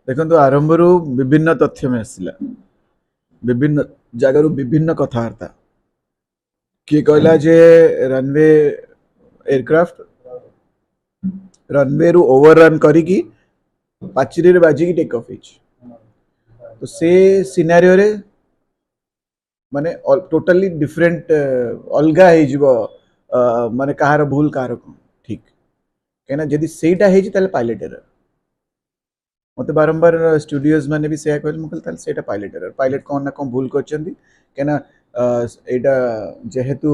देखो आरंभ विभिन्न तथ्य में आसला विभिन्न जगार विभिन्न कथबार्ता किए कहला जे रनवे एयरक्राफ्ट रनवे रु ओवररन करी पाचेरी रे बाजिकी टेक ऑफ होइछ। तो से सिनारियो रे माने टोटली डिफरेंट अलगा हो जीवो माने कहार भूल कहार ठीक कहना जदि सेटा हेछि ताले पायलट एरर मत बारंबार स्टूडियोज मैंने भी से कहले मुझे सेटा पायलट एरर पायलट कौन ना कौन भूल करछंती कहना एटा जेहेतु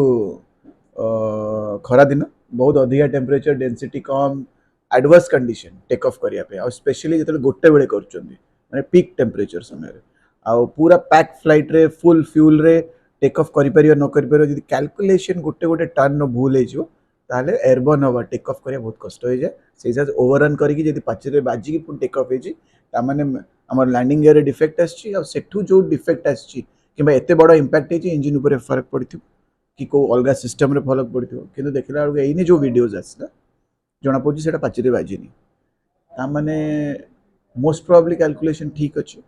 खरा दिन बहुत अधिका टेम्परेचर डेंसिटी कम एडवर्स कंडीशन टेक ऑफ करिया पे और स्पेशली जतले गोटे बेले करछंती माने पीक टेम्परेचर समय आ पूरा पैक फ्लाइट रे फुल फ्यूल रे टेक ऑफ करि परियो न करि परियो जदि कैलकुलेशन गोटे गोटे टर्न नो भूल हे जो ताले एयरबर्न हवा टेक ऑफ करिया बहुत कष्ट हो जाए से जज ओवररन करिकि जदि पाचेरे बाजिकी पुन टेक ऑफ हेछि ता माने हमर लैंडिंग गियर रे डिफेक्ट आछि और सेठू जो डिफेक्ट आछि किबा एते बड़ इंपैक्ट हेछि इंजन ऊपर फरक पड़िथि कि को अलगा सिस्टम रे फरक पड़िथि किंतु देखला बेलू एइने जो वीडियोज आसला जना पड़छि सेटा पाचेरे बाजिनी ता माने मोस्ट प्रोबेबली कैलकुलेशन ठीक अछि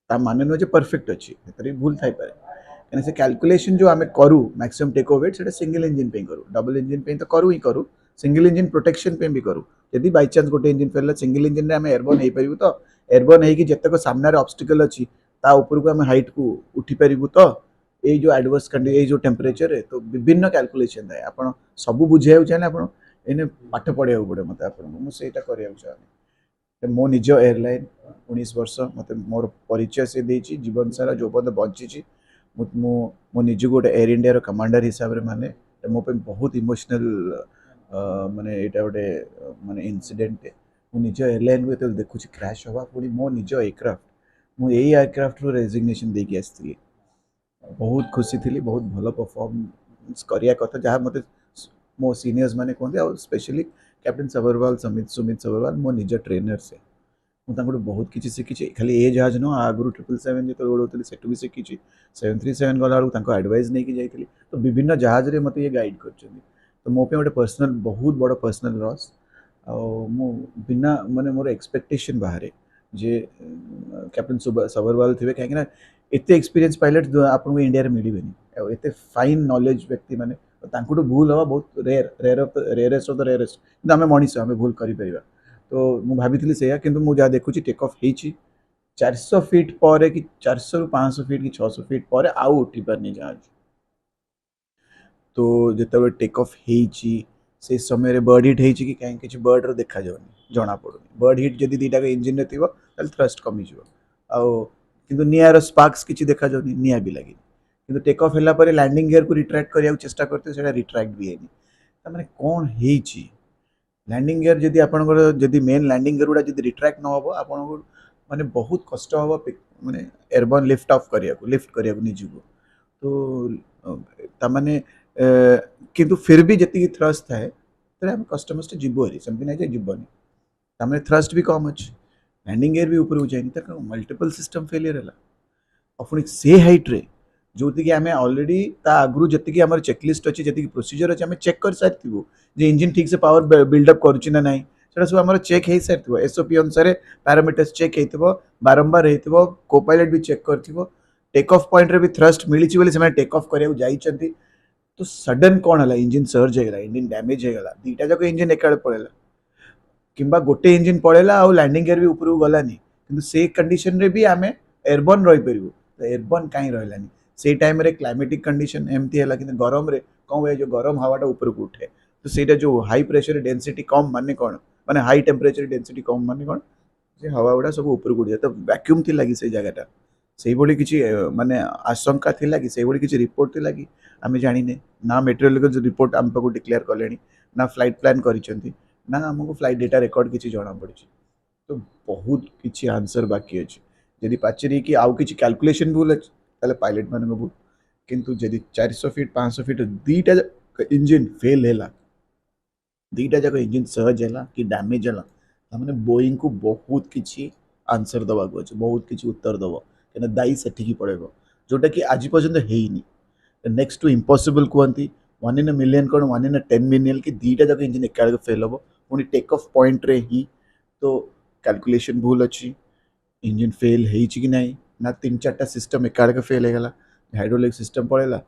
ता माने न जे परफेक्ट अछि एतरी भूल थाई पारे एने से कैलकुलेशन जो आमे करू मैक्सिमम टेक ओवर सेटा सिंगल इंजन पे करू डबल इंजन पे तो करू ही करू सिंगल इंजन प्रोटेक्शन पे भी करू यदि बाय चांस गोटे इंजन फेल सिंगल इंजन रे आमे एयरबर्न हे परिबु तो एयरबर्न हे कि जत्तक सामना रे ऑब्स्टिकल अछि ता ऊपर को आमे हाइट को उठी परिबु तो ए जो एडवर्स कंडी ए जो टेम्परेचर है तो विभिन्न कैलकुलेशन है आपण सब बुझाउ चाहे आपण एने पाठ पढ़िया पड़े मत आपण मु सेटा करिया चाहे मो निज एयरलाइन 19 वर्ष मत मोर परिचय से देछि जीवन सारा जो पद बंची मो निज गोटे एयर इंडिया रो कमांडर हिसाब रे माने मो पे बहुत इमोशनल माने एटा गोटे माने इंसिडेंट मो निज एयरलाइन को तो देखुछि क्रैश होबा पुनी मो निज एयरक्राफ्ट मो एई एयरक्राफ्ट रो रेजिग्नेशन देकी आस्थिली बहुत खुशी थी बहुत भल परफॉर्मेंस करिया कथा जहाँ मत मो सीनियर्स माने कहते और स्पेशली कैप्टन सबरवाल सुमित सबरवाल मो निज ट्रेनर से मुझे बहुत किसी शिखी खाली ए जहाज नुह आगु 777 जो उड़ौली से भी शिखी 737 गला बेलू एडवाइस नहीं जाइली तो विभिन्न जहाज रे मत ये गाइड कर तो मो पे गोटे पर्सनल बहुत बड़ पर्सनल लॉस मु बिना माने मोर एक्सपेक्टेशन बाहर जे कैप्टन सबरवाल थे कहीं एते एक्सपीरियंस पायलट आपको इंडिया रे मिलबेनी एते फाइन नॉलेज व्यक्ति माने तांकुटू भूल हवा बहुत रेयरेस्ट ऑफ द रेयरेस्ट किंतु आमे मनीष आमे भूल करि परिबा तो मु भाभी से किंतु मु जहाँ देखुची टेक ऑफ होइची 400 फीट पर कि 400 रु 500 फीट कि 600 फीट पर आउ उठी पारनी जहाज तो जिते टेक ऑफ होइची से समय रे बर्ड हिट होइची कि कहीं किसी बर्ड रो देखा जाउनी जना पड़ुनी बर्ड हिट जदि दीटा इंजन रे थिबो ताले थ्रस्ट कमी जिवो आउ किंतु नियार स्पार्क्स किसी देखा जाउनी निया भी लगी किंतु टेक ऑफ होला परे लैंडिंग गियर को रिट्रैक्ट करिया चेष्टा करते सेटा रिट्रैक्ट भी हेनी त माने कोन हेइची लैंडिंग गियर जदि आपनकर जदि मेन लैंडिंग गियर गुडा जदि रिट्रैक्ट न हो आपन माने बहुत कष्ट हो माने एयरबर्न लिफ्ट ऑफ करिया को निजु तो ता माने किंतु फिर भी जति थ्रस्ट थाए तरे हम कस्टमर्स जीवो हरी समथि नै जे जीवनी ता माने थ्रस्ट भी कम अछि लैंडिंग गियर भी ऊपर हो जाइनी त मल्टीपल सिस्टम फेलियर हला अपनी से हाइट रे जो कि आम अलरेडी आगु जी आम चेकलिस्ट अच्छी जी प्रोसीजर अच्छे आम चेक कर सारी जे इंजिन ठीक से पावर बिल्डअप करुच्ची ना नाई से सब आम चेक हो सारी एसओपी अनुसार पैरामीटर्स चेक हो बारंबार हो को पायलट भी चेक कर टेक ऑफ पॉइंट रे भी थ्रस्ट मिली से टेक ऑफ कराया तो सडन कौन है इंजिन सर्ज होगा इंजिन डैमेज होगा दीटा जाक इंजिन एका पड़ेगा कि गोटे इंजिन पड़ेगा आउ लैंडिंग गियर भी ऊपर गलानी कि से कंडीशन रे भी आम एयरबर्न रही पारू तो एयरबर्न कहीं रही से टाइम रे क्लाइमेटिक कंडीशन एमती है कि गरम रे कौन हुए जो गरम हवाटा ऊपर को उठे तो सेटा जो हाई प्रेशर डेंसिटी कम माने कौन माने हाई टेम्परेचर डेंसिटी कम माने कौन से हवा गुड़ा सब ऊपर को उठ जाए तो वैक्यूम थी लगी से जगहटा से किसी माने आशंका थी कि से किसी रिपोर्ट थी कि आम जाने ना मेटेरियल रिपोर्ट आम पाक डिक्लेयर कले ना फ्लाइट प्लान कर ना आमको फ्लाइट डेटा रेकर्ड किसी जना पड़ी तो बहुत किसी आंसर बाकी अच्छे जदि पाचेरी कि आउ किसी कैलकुलेशन भूल अच्छे ताले पायलट मान भूल किंतु जदि 400 फीट 500 फीट दीटा इंजिन फेल है दीटा जाक इंजिन सहज है कि डैमेज है मैंने बोइंग को बहुत किसी आंसर दवाक अच्छे बहुत किसी उत्तर दब कहीं दायी सेठिकी पड़ेगा जोटा कि आज पर्यंत होनी नेक्स्ट टू इम्पॉसिबल कहती 1 in a million कौन 1 in a 10 million कि दीटा जाक इंजिन एका फेल हम पुणी टेक ऑफ पॉइंट रे ही तो कैलकुलेशन भूल अच्छी इंजिन फेल ହେଇଛି କି ନାହିଁ ନା 3-4ଟା ସିଷ୍ଟମ୍ ଏକାବେଳକେ ଫେଲ୍ ହେଇଗଲା ହାଇଡ୍ରୋଲିକ୍ ସିଷ୍ଟମ୍ ପଳେଇଲା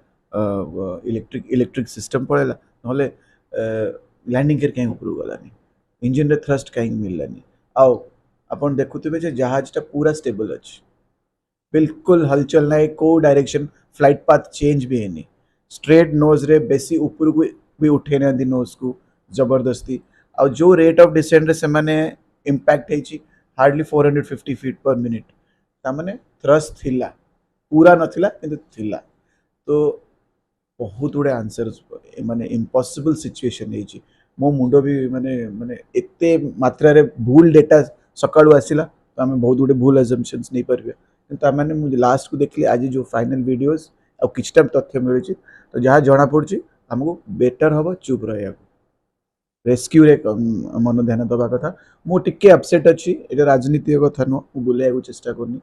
ଇଲେକ୍ଟ୍ରିକ୍ ସିଷ୍ଟମ୍ ପଳେଇଲା ନହେଲେ ଲ୍ୟାଣ୍ଡିଂ ଗିୟର୍ କାହିଁ ଉପରକୁ ଗଲାନି ଇଞ୍ଜିନ୍ରେ ଥ୍ରଷ୍ଟ କାହିଁକି ମିଳିଲାନି ଆଉ ଆପଣ ଦେଖୁଥିବେ ଯେ ଜାହାଜଟା ପୁରା ଷ୍ଟେବଲ୍ ଅଛି बिल्कुल हलचल ना को डायरेक्शन फ्लाइट पाथ चेंज भी है स्ट्रेट नोज रे बेसी ऊपर को भी उठे ना नोज को जबरदस्ती आ जो रेट ऑफ डिसेंट रे से माने इंपैक्ट है हार्डली 450 फीट पर मिनिट तामाने थ्रस्ट थिला पूरा नथिला किंतु थिला तो बहुत गुड़े आंसर माने इम्पॉसिबल सिचुएशन है मो मुंड भी माने माने एते मात्रा रे भूल डेटा सकाळू आसिला तो आम बहुत गुड़े भूल अजम्पशंस नहीं पारे କିନ୍ତୁ ଆମେ ମୁଁ ଲାଷ୍ଟକୁ ଦେଖିଲି ଆଜି ଯେଉଁ ଫାଇନାଲ ଭିଡ଼ିଓସ୍ ଆଉ କିଛିଟା ତଥ୍ୟ ମିଳୁଛି ତ ଯାହା ଜଣାପଡ଼ୁଛି ଆମକୁ ବେଟର ହେବ ଚୁପ୍ ରହିବାକୁ ରେସ୍କ୍ୟୁରେ ମନ ଧ୍ୟାନ ଦେବା କଥା ମୁଁ ଟିକେ ଅପସେଟ୍ ଅଛି ଏଇଟା ରାଜନୀତିକ କଥା ନୁହଁ ମୁଁ ବୁଲେଇବାକୁ ଚେଷ୍ଟା କରୁନି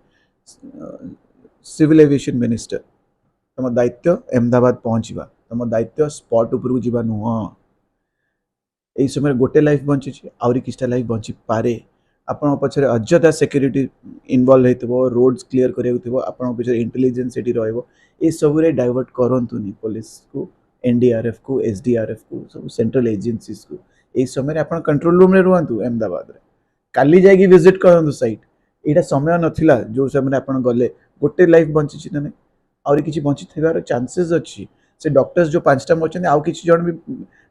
ସିଭିଲ୍ ଏଭିଏସନ୍ ମିନିଷ୍ଟର ତମ ଦାୟିତ୍ୱ ଅହମ୍ମଦାବାଦ ପହଞ୍ଚିବା ତମ ଦାୟିତ୍ୱ ସ୍ପଟ୍ ଉପରକୁ ଯିବା ନୁହଁ ଏହି ସମୟରେ ଗୋଟେ ଲାଇଫ୍ ବଞ୍ଚିଛି ଆହୁରି କିଛିଟା ଲାଇଫ୍ ବଞ୍ଚିପାରେ आपण पछरे अजता सिक्योरिटी इनवॉल्व हेतबो रोड्स क्लियर करिया थबो आपण पछरे इंटेलिजेंस सेठी रहइबो ए सब रे डाइवर्ट करंतुनी पुलिस को एनडीआरएफ को एसडीआरएफ को सब सेंट्रल एजेंसीज को ए समय रे आपण कंट्रोल रूम रे रहंतु अहमदाबाद रे काली जाई विजिट करंतु साइट एटा समय नथिला जो समय आपण गले गोटे लाइफ बंची छि नै और किछि बंची थेबार चांसेस अछि से डॉक्टर्स जो पांचटा मचन आउ किछि जण भी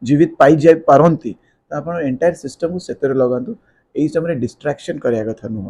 जीवित पाई जाय पारंती आपण एंटायर सिस्टम को सेतरे लगांतु यही समय डिस्ट्रैक्शन करिया कथा नुह